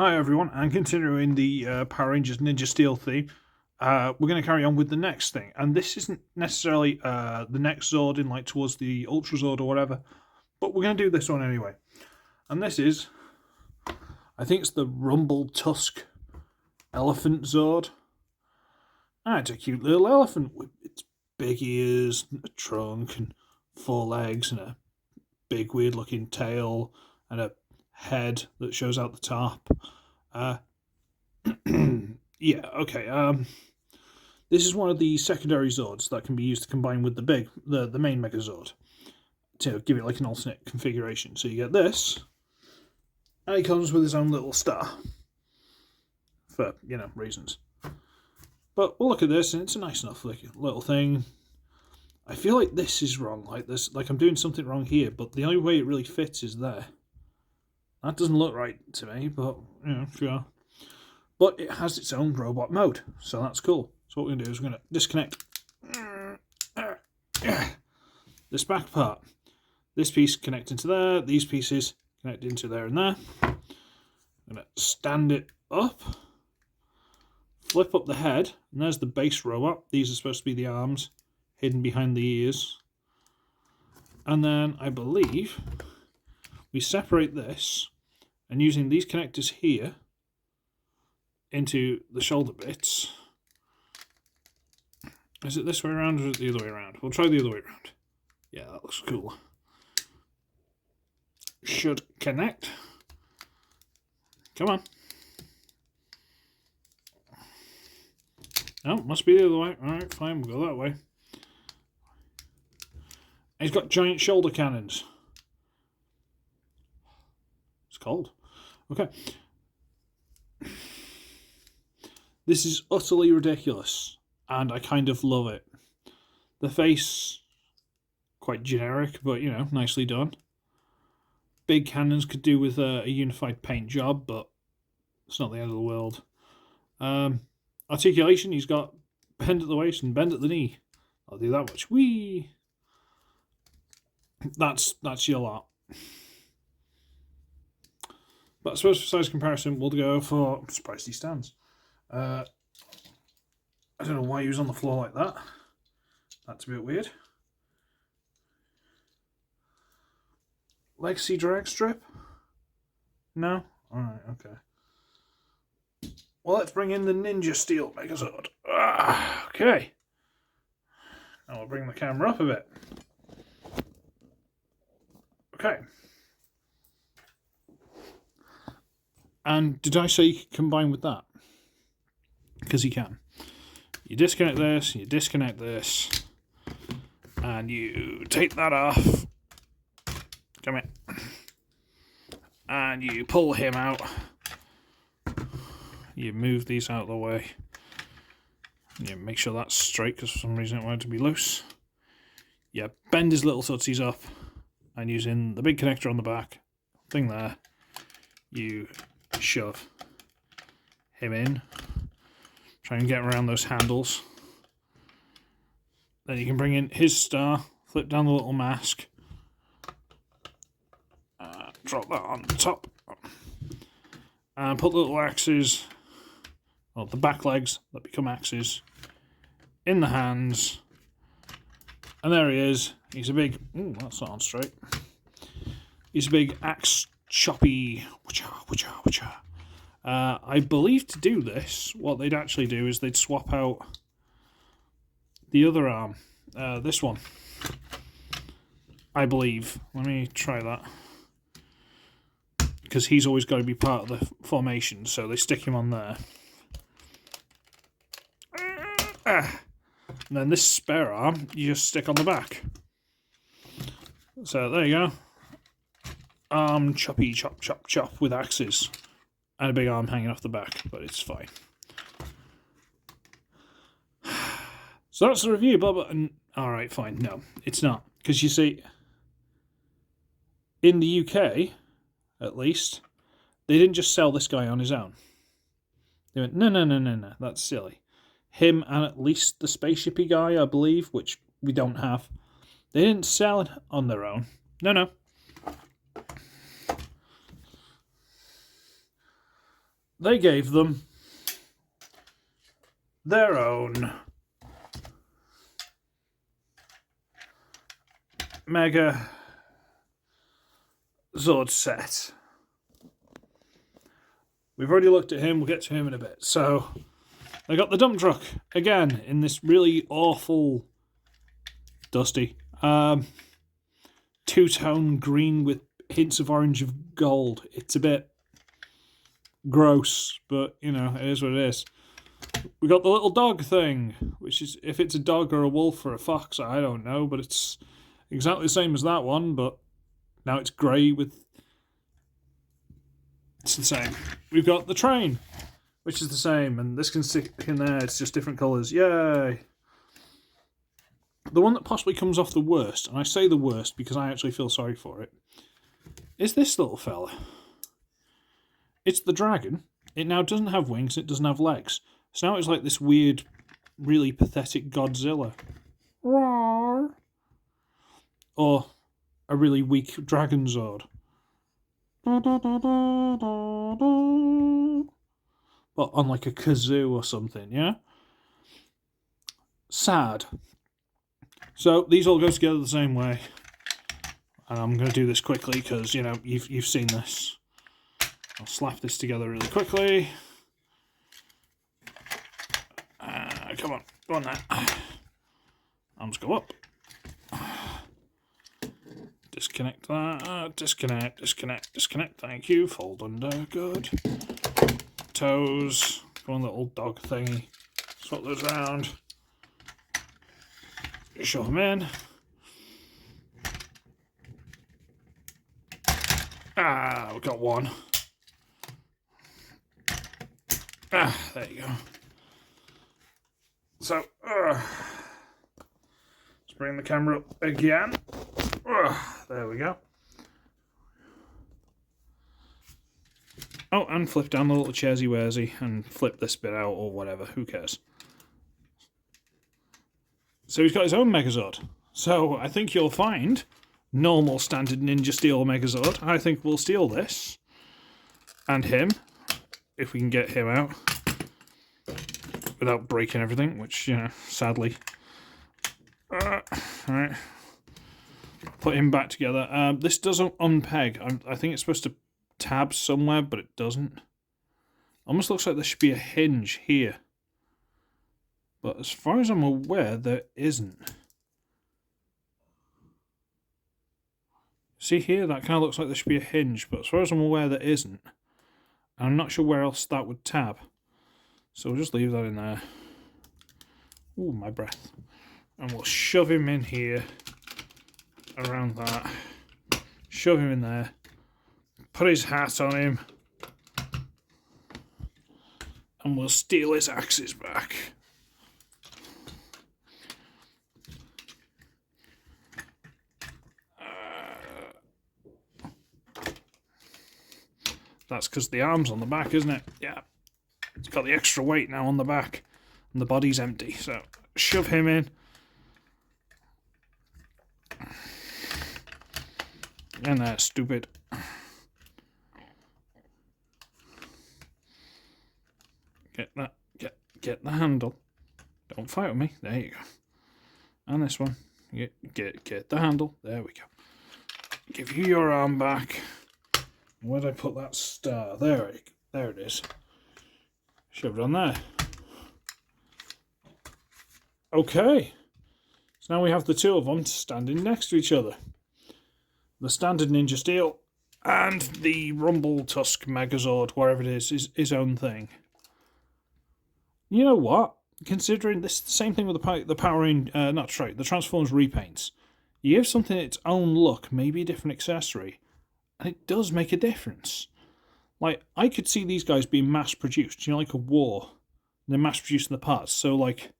Hi everyone, and continuing the Power Rangers NinjaSteel theme, we're going to carry on with the next thing. And this isn't necessarily the next Zord in like towards the Ultra Zord or whatever, but we're going to do this one anyway. And this is, I think it's the Rumble Tusk Elephant Zord. Ah, it's a cute little elephant with its big ears, a trunk, and 4 legs, and a big weird looking tail, and a head that shows out the top. Yeah, okay. This is one of the secondary Zords that can be used to combine with the main Megazord to give it like an alternate configuration. So you get this, and it comes with its own little star for reasons. But we'll look at this, and it's a nice enough little thing. I feel like this is wrong, like I'm doing something wrong here, but the only way it really fits is there. That doesn't look right to me, but sure. But it has its own robot mode, so that's cool. So what we're going to do is we're going to disconnect this back part. This piece connect into there, these pieces connect into there and there. I'm going to stand it up, flip up the head, and there's the base robot. These are supposed to be the arms hidden behind the ears. And then I believe we separate this, and using these connectors here into the shoulder bits. Is it this way around or is it the other way around? We'll try the other way around. Yeah, that looks cool. Should connect. Come on. Oh, must be the other way. Alright, fine, we'll go that way. And he's got giant shoulder cannons. It's cold. Okay. This is utterly ridiculous, and I kind of love it. The face, quite generic, but nicely done. Big cannons could do with a unified paint job, but it's not the end of the world. Articulation, he's got bend at the waist and bend at the knee. I'll do that much. Whee! That's your lot. But I suppose for size comparison, we'll go for... I'm surprised he stands. I don't know why he was on the floor like that. That's a bit weird. Legacy drag strip? No? Alright, okay. Well, let's bring in the NinjaSteel Megazord. Okay. Now we'll bring the camera up a bit. Okay. And did I say you could combine with that? Because you can. You disconnect this, and you take that off. Come in. And you pull him out. You move these out of the way. You make sure that's straight because for some reason it wanted to be loose. You bend his little tootsies up, and using the big connector on the back, thing there, you shove him in. Try and get around those handles. Then you can bring in his star, flip down the little mask, drop that on the top, and put the little axes, or the back legs that become axes, in the hands. And there he is. He's a big... Ooh, that's not on straight. He's a big axe choppy... I believe to do this, what they'd actually do is they'd swap out the other arm, this one, I believe. Let me try that. Because he's always got to be part of the formation, so they stick him on there. And then this spare arm, you just stick on the back. So there you go. Arm choppy chop chop chop with axes. And a big arm hanging off the back, but it's fine. So that's the review, Bob. Alright, fine. No, it's not. Because you see, in the UK, at least, they didn't just sell this guy on his own. They went, no, that's silly. Him and at least the spaceshipy guy, I believe, which we don't have, they didn't sell it on their own. No. they gave them their own Megazord set. We've already looked at him, we'll get to him in a bit. So, they got the dump truck, again, in this really awful, dusty, two-tone green with hints of orange of gold. It's a bit gross, but, you know, it is what it is. We got the little dog thing, which is, if it's a dog or a wolf or a fox, I don't know, but it's exactly the same as that one, but now it's grey with... It's the same. We've got the train, which is the same, and this can stick in there, it's just different colours. Yay! The one that possibly comes off the worst, and I say the worst because I actually feel sorry for it, is this little fella. It's the dragon. It now doesn't have wings, it doesn't have legs. So now it's like this weird, really pathetic Godzilla. Roar! Or a really weak Dragon Zord. But on like a kazoo or something, yeah? Sad. So these all go together the same way. And I'm going to do this quickly because, you know, you've seen this. I'll slap this together really quickly. Come on, go on there. Arms go up. Disconnect that. Disconnect. Thank you. Fold under. Good. Toes. Go on, little dog thingy. Swap those around. Shove them in. We've got one. There you go. So, let's bring the camera up again. There we go. Oh, and flip down the little chairsy wearsy and flip this bit out or whatever, who cares. So he's got his own Megazord. So I think you'll find normal standard NinjaSteel Megazord. I think we'll steal this. And him, if we can get him out. Without breaking everything, which, you know, sadly. Alright. Put him back together. This doesn't unpeg. I think it's supposed to tab somewhere, but it doesn't. Almost looks like there should be a hinge here. But as far as I'm aware, there isn't. See here? That kind of looks like there should be a hinge, but as far as I'm aware, there isn't. And I'm not sure where else that would tab. So we'll just leave that in there. Ooh, my breath. And we'll shove him in here. Around that. Shove him in there. Put his hat on him. And we'll steal his axes back. That's because the arm's on the back, isn't it? Yeah. It's got the extra weight now on the back, and the body's empty, so shove him in. And there, stupid. Get that, get the handle. Don't fight with me, there you go. And this one, get the handle, there we go. Give you your arm back. Where did I put that star? There it is. Shoved on there. Okay. So now we have the two of them standing next to each other. The standard NinjaSteel and the Rumble Tusk Megazord, wherever it is his own thing. You know what? Considering this is the same thing with the Transformers repaints. You give something its own look, maybe a different accessory, and it does make a difference. Like, I could see these guys being mass-produced, you know, like a war. They're mass-producing the parts. So, like,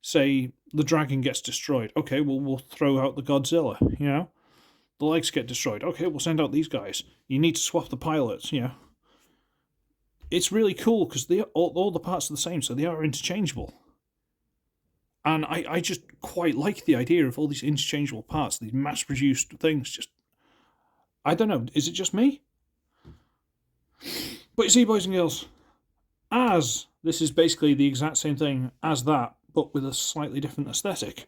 say, the dragon gets destroyed. Okay, well, we'll throw out the Godzilla, you know? The legs get destroyed. Okay, we'll send out these guys. You need to swap the pilots, you know? It's really cool, because all the parts are the same, so they are interchangeable. And I just quite like the idea of all these interchangeable parts, these mass-produced things. Just, I don't know, is it just me? But you see, boys and girls, as this is basically the exact same thing as that, but with a slightly different aesthetic.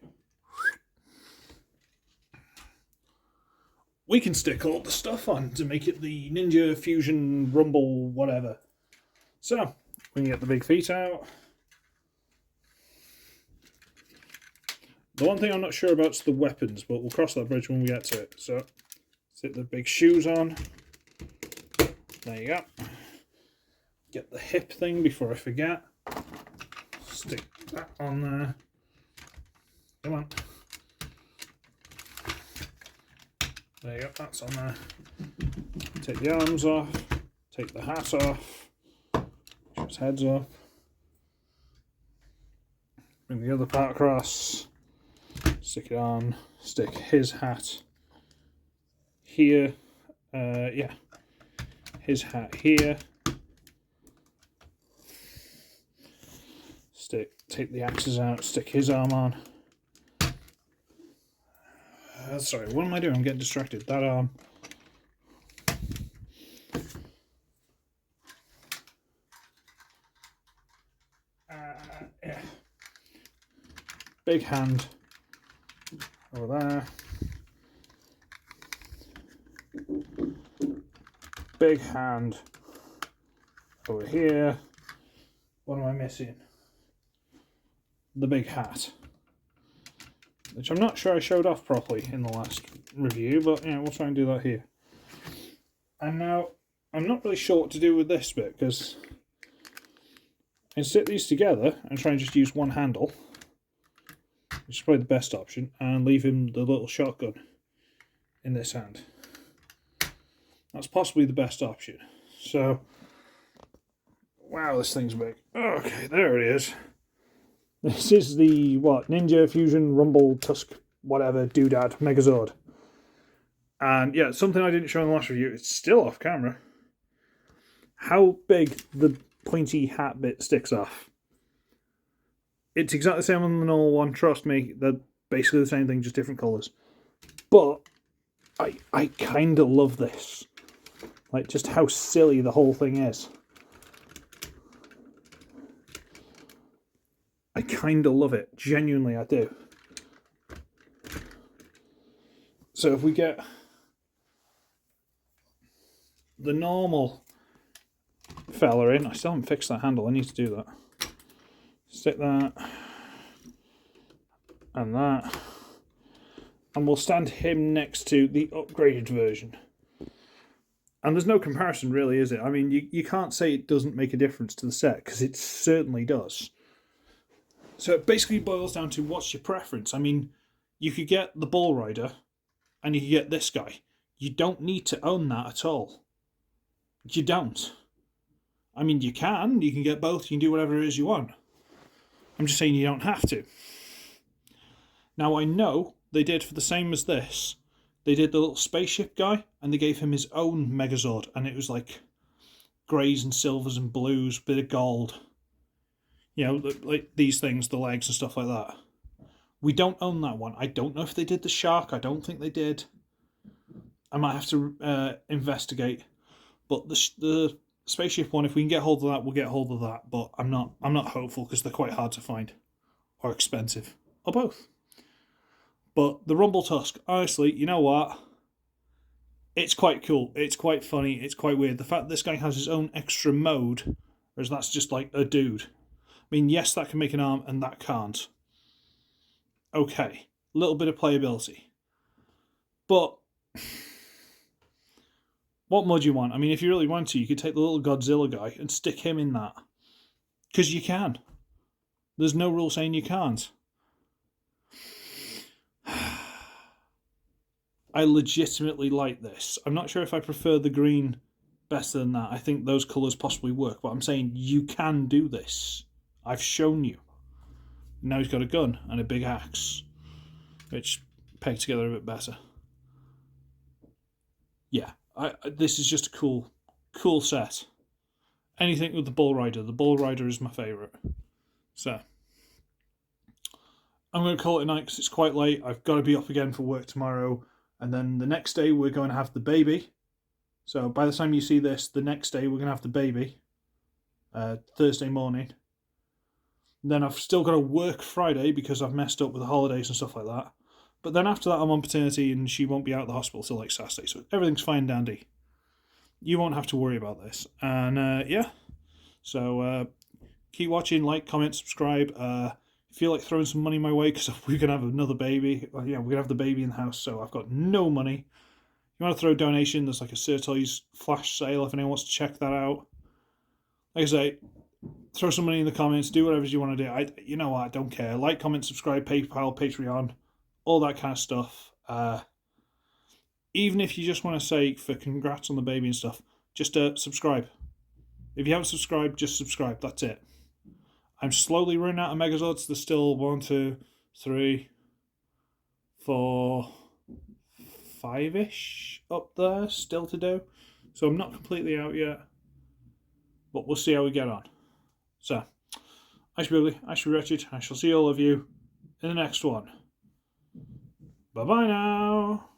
We can stick all the stuff on to make it the Ninja Fusion Rumble whatever. So, we can get the big feet out. The one thing I'm not sure about is the weapons, but we'll cross that bridge when we get to it. So, stick the big shoes on. There you go. Get the hip thing before I forget. Stick that on there. Come on. There you go, that's on there. Take the arms off. Take the hat off. Show his heads off. Bring the other part across. Stick it on. Stick his hat here. Yeah. His hat here. Take the axes out, stick his arm on. Sorry, what am I doing? I'm getting distracted. That arm. Yeah. Big hand over there. Big hand over here. What am I missing? The big hat, which I'm not sure I showed off properly in the last review, but yeah, we'll try and do that here. And now, I'm not really sure what to do with this bit, because I can stick these together and try and just use one handle, which is probably the best option, and leave him the little shotgun in this hand. That's possibly the best option. So, wow, this thing's big. Okay, there it is. This is the, Ninja Fusion Rumble Tusk whatever doodad Megazord. And yeah, something I didn't show in the last review, it's still off camera. How big the pointy hat bit sticks off. It's exactly the same on the normal one, trust me. They're basically the same thing, just different colours. But I kind of love this. Like, just how silly the whole thing is. I kind of love it. Genuinely, I do. So if we get the normal fella in, I still haven't fixed that handle. I need to do that. Stick that and that. And we'll stand him next to the upgraded version. And there's no comparison really, is it? I mean, you can't say it doesn't make a difference to the set, because it certainly does. So it basically boils down to what's your preference. I mean, you could get the Bull Rider and you could get this guy. You don't need to own that at all. You don't. I mean, you can get both, you can do whatever it is you want. I'm just saying you don't have to. Now I know they did for the same as this. They did the little spaceship guy and they gave him his own Megazord, and it was like greys and silvers and blues, bit of gold. You know, like these things, the legs and stuff like that. We don't own that one. I don't know if they did the shark. I don't think they did. I might have to investigate. But the spaceship one, if we can get hold of that, we'll get hold of that. But I'm not hopeful, because they're quite hard to find, or expensive, or both. But the Rumble Tusk, honestly, you know what? It's quite cool. It's quite funny. It's quite weird. The fact that this guy has his own extra mode, whereas that's just like a dude. I mean, yes, that can make an arm, and that can't. Okay, a little bit of playability. But what mod do you want? I mean, if you really want to, you could take the little Godzilla guy and stick him in that. Because you can. There's no rule saying you can't. I legitimately like this. I'm not sure if I prefer the green better than that. I think those colours possibly work, but I'm saying you can do this. I've shown you. Now he's got a gun and a big axe, which peg together a bit better. Yeah, this is just a cool set. Anything with the Bull Rider. The Bull Rider is my favourite. So, I'm going to call it a night because it's quite late. I've got to be up again for work tomorrow. And then the next day we're going to have the baby. So by the time you see this, the next day we're going to have the baby. Thursday morning. Then I've still got to work Friday because I've messed up with the holidays and stuff like that. But then after that, I'm on paternity and she won't be out of the hospital till like Saturday, so everything's fine and dandy. You won't have to worry about this. And yeah, so keep watching, like, comment, subscribe. If you feel like throwing some money my way because we're gonna have another baby. Well, yeah, we're gonna have the baby in the house, so I've got no money. If you want to throw a donation, there's like a Surtoys flash sale if anyone wants to check that out. Like I say, throw some money in the comments, do whatever you want to do. You know what, I don't care. Like, comment, subscribe, PayPal, Patreon, all that kind of stuff. Even if you just want to say for congrats on the baby and stuff, just subscribe. If you haven't subscribed, just subscribe. That's it. I'm slowly running out of Megazords. There's still 1, 2, 3, 4, 5-ish up there still to do. So I'm not completely out yet. But we'll see how we get on. So, I should be ugly, I should be wretched. I shall see all of you in the next one. Bye-bye now.